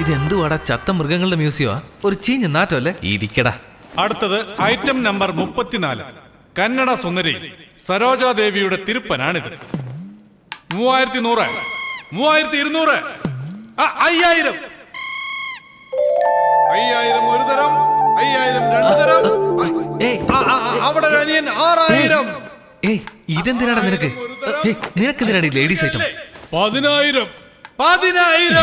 ഇതെന്തുവാടാ, ചത്ത മൃഗങ്ങളുടെ മ്യൂസിയമാ? ഒരു ചീഞ്ഞ നാറ്റമല്ലേ? ഇരിക്കടാ. അടുത്തത് ഐറ്റം നമ്പർ 34. കന്നഡ സുന്ദരി സരോജാദേവിയുടെ തിരുപ്പനാണിത്. 3100, 3200, 5000. 5000 ഒരു തരം, 5000 രണ്ട് തരം. അവിടെ ഒരു അനിയൻ 6000. ഇതെന്തിനാണ് നിനക്ക്? നിനക്കെന്തിനാണ് ലേഡീസ് ഐറ്റം? 10000. 10000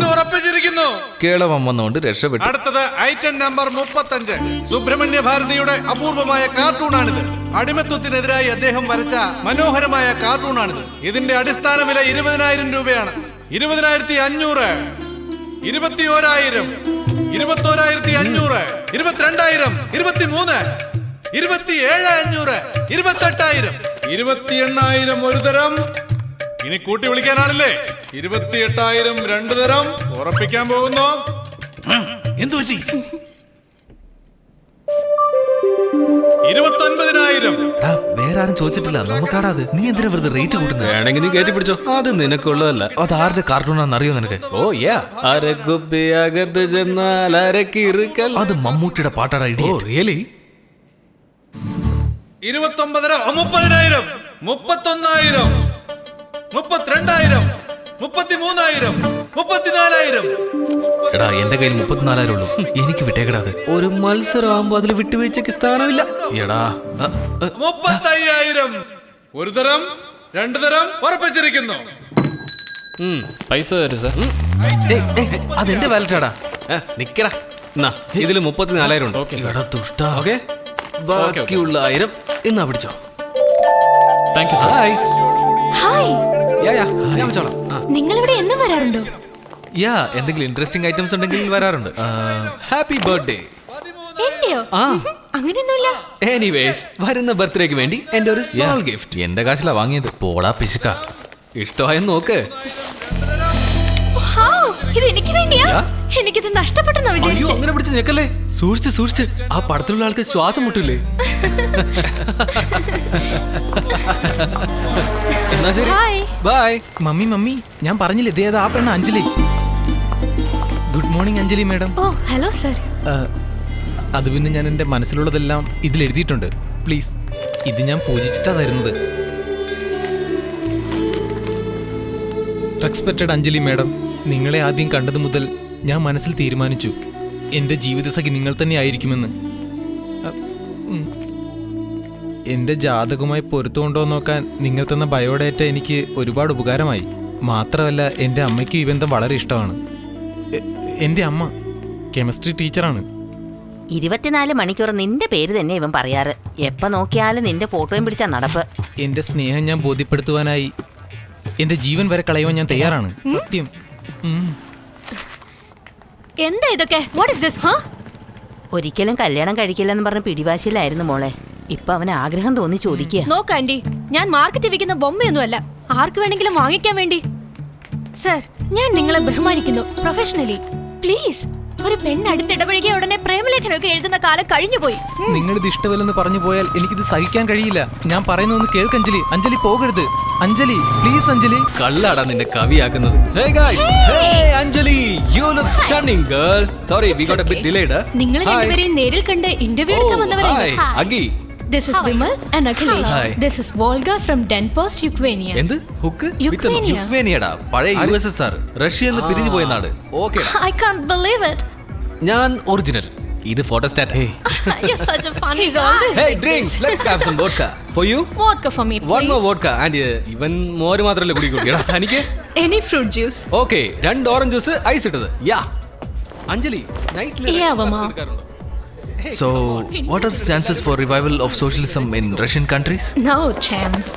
ഉറപ്പിച്ചിരിക്കുന്നു. കേളവം വന്നുകൊണ്ട് രക്ഷപ്പെട്ടു. അടുത്തത് ഐറ്റം നമ്പർ 35. സുബ്രഹ്മണ്യ ഭാരതിയുടെ അപൂർവമായ കാർട്ടൂണാണിത്. അടിമത്വത്തിനെതിരായി അദ്ദേഹം വരച്ച മനോഹരമായ കാർട്ടൂണാണിത്. ഇതിന്റെ അടിസ്ഥാന വില 20000 രൂപയാണ്. 20500, 21000, 21500, 22000, 23, 27500, 28000, 28000 ഒരു തരം. ഇനി കൂട്ടി വിളിക്കാനാളില്ലേ? 28000 രണ്ടു തരം. ഉറപ്പിക്കാൻ പോകുന്നു. എന്തു പറ്റി? 29000. വേറെ ആരും ചോദിച്ചിട്ടില്ല, നമുക്കാടാ അത്. നീ എന്തിനാ വെറുതെ റേറ്റ് കൂട്ടുന്നത്? വേണമെങ്കിൽ നീ കയറ്റി പിടിച്ചോ, അത് നിനക്കുള്ളതല്ല. അത് ആരുടെ കാർട്ടൂണാന്ന് അറിയോ നിനക്ക്? അത് മമ്മൂട്ടിയുടെ പാട്ടാടാ. ഇടിയോ റിയലി? 29,000, 30,000, 31,000, 32,000, 33,000, 34,000. എടാ, എന്റെ കയ്യിൽ 34,000 ഉള്ളൂ. എനിക്ക് വിട്ടേക്കടാ അത്. ഒരു മത്സരമാകുമ്പോ അതിൽ വിട്ടുവീഴ്ചക്ക് സ്ഥാനമില്ല. എടാ, 35,000 ഒരു തരം, രണ്ടു തരം. ഉറപ്പിച്ചിരിക്കുന്നു. പൈസ തരും സാർ. അതെന്റെ വാലറ്റാടാ. നിക്കടാ. ഇതില് 34,000 ഉണ്ട്. ഓക്കെ, ബാക്കിയുള്ള 1000 എന്നാ പിടിച്ചോ. Thank you sir. ഹായ്, ഞാൻ വെച്ചോളാം. നിങ്ങൾ ഇവിടെ എന്നും വരാറുണ്ടോ? എന്തെങ്കിലും ഇൻട്രസ്റ്റിംഗ് ഐറ്റംസ് ഉണ്ടെങ്കിൽ വരാറുണ്ട്. Happy birthday. എന്റെയോ? അങ്ങനെയൊന്നുമില്ല. എനിവേസ്, വരുന്ന ബർത്ത്ഡേക്ക് വേണ്ടി എന്റെ ഒരു സ്മോൾ ഗിഫ്റ്റ്. എന്റെ കാശിലാ വാങ്ങിയത്. പോടാ പിശുക്ക. ഇഷ്ടമായെന്ന് നോക്ക്. ഇത് എനിക്ക് വേണ്ടിയാ? എനിക്കിത് നഷ്ടപ്പെട്ടെന്നാ വിചാരിച്ചു. അങ്ങനെ പിടിച്ച് നിൽക്കല്ലേ. സൂക്ഷിച്ച്. ആ പടത്തിലുള്ള ആൾക്ക് ശ്വാസം മുട്ടില്ലേ? എന്നാ ശരി, ബൈ. മമ്മി, ഞാൻ പറഞ്ഞില്ലേ, ഇതേ ആ പെണ്ണ Anjali. Good morning Anjali madam. Oh hello sir. അത് പിന്നെ ഞാൻ എൻ്റെ മനസ്സിലുള്ളതെല്ലാം ഇതിൽ എഴുതിയിട്ടുണ്ട്. പ്ലീസ്, ഇത് ഞാൻ പൂജിച്ചിട്ടാ തരുന്നത്. റെസ്പെക്റ്റഡ് അഞ്ജലി മാഡം, നിങ്ങളെ ആദ്യം കണ്ടത് മുതൽ ഞാൻ മനസ്സിൽ തീരുമാനിച്ചു എൻ്റെ ജീവിതസഖി നിങ്ങൾ തന്നെ ആയിരിക്കുമെന്ന്. എൻ്റെ ജാതകവുമായി പൊരുത്തമുണ്ടോ നോക്കാൻ നിങ്ങൾ തന്ന ബയോഡേറ്റ എനിക്ക് ഒരുപാട് ഉപകാരമായി. മാത്രമല്ല, എൻ്റെ അമ്മയ്ക്ക് ഈ ബന്ധം വളരെ ഇഷ്ടമാണ്. എൻ്റെ അമ്മ കെമിസ്ട്രി ടീച്ചറാണ്. 24 മണിക്കൂർ നിന്റെ പേര് തന്നെ ഇവൻ പറയാറ്. എപ്പോ നോക്കിയാലും നിന്റെ ഫോട്ടോയും പിടിച്ചാ നടപ്പ്. എൻ്റെ സ്നേഹം ഞാൻ ബോധ്യപ്പെടുത്തുവാനായി എൻ്റെ ജീവൻ വരെ കളയുവാൻ ഞാൻ തയ്യാറാണ്. സത്യം. എന്താ ഇതൊക്കെ? What is this? ഒരിക്കലും കല്യാണം കഴിക്കില്ലെന്ന് പറഞ്ഞ പിടിവാശിയിലായിരുന്നു മോളെ. ഇപ്പൊ അവന് ആഗ്രഹം തോന്നി ചോദിക്കുക. നോക്ക് ആന്റി, ഞാൻ മാർക്കറ്റിൽ വിൽക്കുന്ന ബൊമ്മയൊന്നുമല്ല. ആർക്ക് വേണമെങ്കിലും വാങ്ങിക്കാൻ വേണ്ടി. സർ, ഞാൻ നിങ്ങളെ ബഹുമാനിക്കുന്നു പ്രൊഫഷണലി. പ്ലീസ്, ഒരു പെണ്ണ് അടുത്തിടപഴകിയ ഉടനെ പ്രേമലേഖനമൊക്കെ എഴുതുന്ന കാലം കഴിഞ്ഞുപോയി. നിങ്ങളിത് ഇഷ്ടമല്ലെന്ന് പറഞ്ഞു പോയാൽ എനിക്കിത് സഹിക്കാൻ കഴിയില്ല. ഞാൻ പറയുന്നൊന്ന് കേൾക്ക് അഞ്ജലി. അഞ്ജലി പോകരുത്. അഞ്ജലി പ്ലീസ്. അഞ്ജലി, കള്ളാടാ നിന്നെ കവിയാക്കുന്നത്. Hey guys, hey Anjali, you look stunning girl. Sorry, we got a bit delayed. നിങ്ങൾ രണ്ടുപേരെയും നേരിൽ കണ്ട് ഇന്റർവ്യൂ എടുക്കാൻ വന്നവരാണ്. Agi. This is Vimal and Akhilesh. This is Volga from Denpost, Ukraine. എന്ത് ഹുക്ക്? യുക്രേനിയടാ, പഴയ USSR, റഷ്യയിൽ നിന്ന് പിരിഞ്ഞു പോയ നാട്. Okay. I can't believe it. ഞാൻ ഒറിജിനൽ. ഇത് photostat. Hey. You're such a funny guy. Hey, drinks. Let's have some vodka. For you? Vodka for me, please. One more vodka. And even മോര് മാത്രമല്ലേ കുടിക്കുള്ളൂ. എനിക്ക് Any fruit juice. Okay, 2 orange juice ice ഇട്ടത്. Yeah. Anjali, നൈറ്റിൽ എടുക്കാറുണ്ടോ? So, what are the chances for revival of socialism in Russian countries? No chance.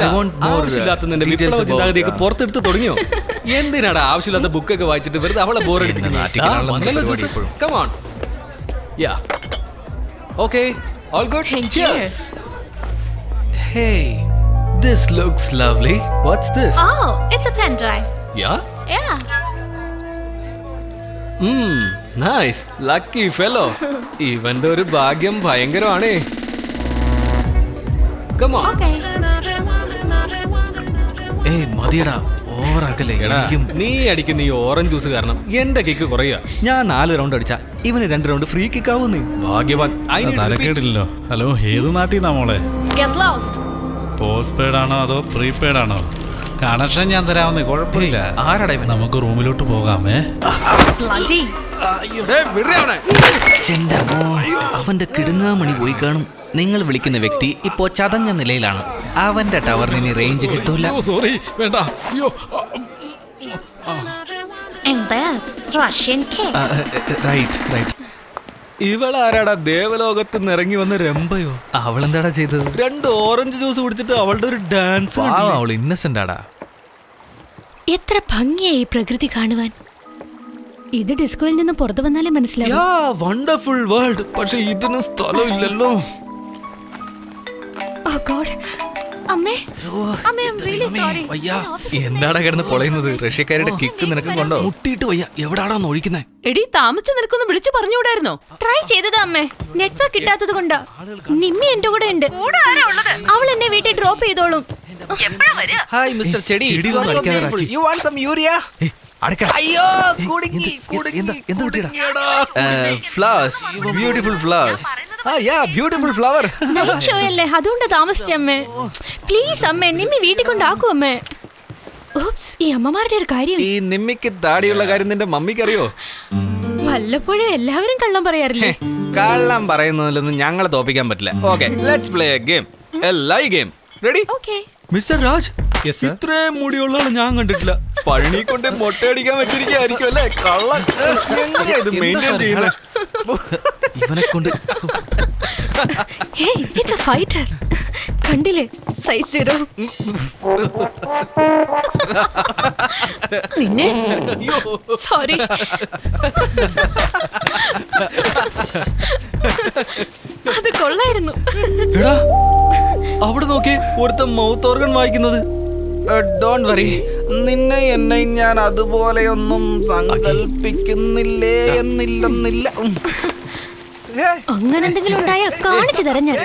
I want more details about പുറത്തെടുത്ത് തുടങ്ങിയോ? എന്തിനാടാ ആവശ്യമില്ലാത്ത ബുക്കൊക്കെ വായിച്ചിട്ട് വെറുതെ അവളെ ബോറടിപ്പിക്കുന്നത്? Come on. Yeah. Okay. All good? Cheers. Hey, this looks lovely. What's this? Oh, it's a pen drive. Yeah? Yeah. Nice. Lucky fellow. ഇവന്റെ ഒരു ഭാഗ്യം ഭയങ്കരമാണേ. Come on. Okay. മതിയടാ, ഓവർ ഓവറാക്കല്ലേ എനിക്കും നീ അടിക്കുന്ന ഈ ഓറഞ്ച് ജ്യൂസ് കാരണം എന്റെ കിക്ക് കുറയുക. ഞാൻ 4 റൗണ്ട് അടിച്ച ഇവന് 2 റൗണ്ട് ഫ്രീ കിക്ക് ആവുന്നേ. ഭാഗ്യവാൻ. തലക്കേടില്ലല്ലോ. ഹലോ, ഏത് നാട്ടിൽ നിന്നാ മോളെ? പോസ്റ്റ് പെയ്ഡ് ആണോ അതോ പ്രീപെയ്ഡ് ആണോ? കണക്ഷൻ ഞാൻ തരാവുന്നേ, കുഴപ്പമില്ല. ആരടാ ഇവൻ? നമുക്ക് റൂമിലോട്ട് പോകാമേ. അവന്റെ കിടുങ്ങാമണി പോയി കാണും. നിങ്ങൾ വിളിക്കുന്ന വ്യക്തി ഇപ്പോ ചതഞ്ഞ നിലയിലാണ്. അവന്റെ ടവറിന് ഇനി റേഞ്ച് കിട്ടൂല. സോറി, വേണ്ട. അയ്യോ, റൈറ്റ്. ഇവളാരാടാ ദേവലോകത്ത് നിന്ന് ഇറങ്ങി വന്ന രംഭയോ? അവളെന്താടാ ചെയ്തത്? 2 ഓറഞ്ച് ജ്യൂസ് കുടിച്ചിട്ട് അവളുടെ ഒരു ഡാൻസ്. അവൾ ഇന്നസെന്റ് ആടാ. എത്ര ഭംഗിയായി പ്രകൃതി കാണുവാൻ. ഇത് ഡിസ്കോയിൽ നിന്ന് പുറത്തു വന്നാലേ മനസ്സിലാവും. Wonderful world. പക്ഷെ ഇതിന് സ്ഥലമില്ലല്ലോ. Oh God. അമ്മേ, അമ്മേ, I'm really sorry. എന്താടാ കിടന്ന് പൊളയുന്നത്? റഷ്യക്കാരുടെ കിക്ക് നിനക്കും കൊണ്ടോ? മുട്ടിയിട്ട് വയ്യ. എവിടാടാന്ന് ഒഴിക്കുന്നേ? എടി, താമസിച്ച് നിനക്കൊന്ന് വിളിച്ചു പറഞ്ഞുകൂടായിരുന്നോ? ട്രൈ ചെയ്തത് അമ്മേ, നെറ്റ്വർക്ക് കിട്ടാത്തത് കൊണ്ടാ. നിമ്മി എന്റെ കൂടെ ഉണ്ട്. അവൾ എന്നെ വീട്ടിൽ ഡ്രോപ്പ് ചെയ്തോളും. ഹായ് മിസ്റ്റർ ചെടി. You want some urea? അയ്യോ, flowers, beautiful flowers. Beautiful flower. Night show അല്ലേ, അതുകൊണ്ട് താമസിച്ചമ്മേ. പ്ലീസ് അമ്മേ, നിമ്മി വീട്ടിൽ കൊണ്ടാക്കൂ അമ്മേ. ഓപ്സ്, ഈ അമ്മമാരുടെ ഒരു കാര്യം. ഈ നിമ്മിക്ക് താടിയുള്ള കാര്യം നിന്റെ മമ്മിക്ക് അറിയോ? വല്ലപ്പോഴും എല്ലാവരും കള്ളം പറയാറില്ലേ? കള്ളം പറയുന്നതിലൊന്നും ഞങ്ങളെ തോപ്പിക്കാൻ പറ്റില്ല. Okay, let's play A game, A live game. Ready? Okay. Mister Raj, ഇത്രയും മുടിയുള്ള ആള് ഞാൻ കണ്ടിട്ടില്ല. പഴനി കൊണ്ട് മൊട്ടയടിക്കാൻ വെച്ചിരിക്കും അല്ലേ? കള്ളൻ. എങ്ങനെയാ ഇത് മെയിൻറ്റെയിൻ ചെയ്യുന്നത്? ഇവനെ കൊണ്ട് Hey, it's a fighter. കണ്ടില്ലേ, സൈസ് 0. നിന്നെ സോറി. അത് കൊള്ളായിരുന്നു. എടാ, അവിടെ നോക്കി ഒരുത്തൻ മൗത്ത് ഓർഗൻ വായിക്കുന്നത്. ഡോണ്ട് വറി, നിന്നെ എന്നെ ഞാൻ അതുപോലെയൊന്നും സങ്കല്പിക്കുന്നില്ലേ എന്നില്ലെന്നില്ല. അങ്ങനെ എന്തെങ്കിലും ഉണ്ടായാ കാണിച്ചു തരാം ഞാൻ.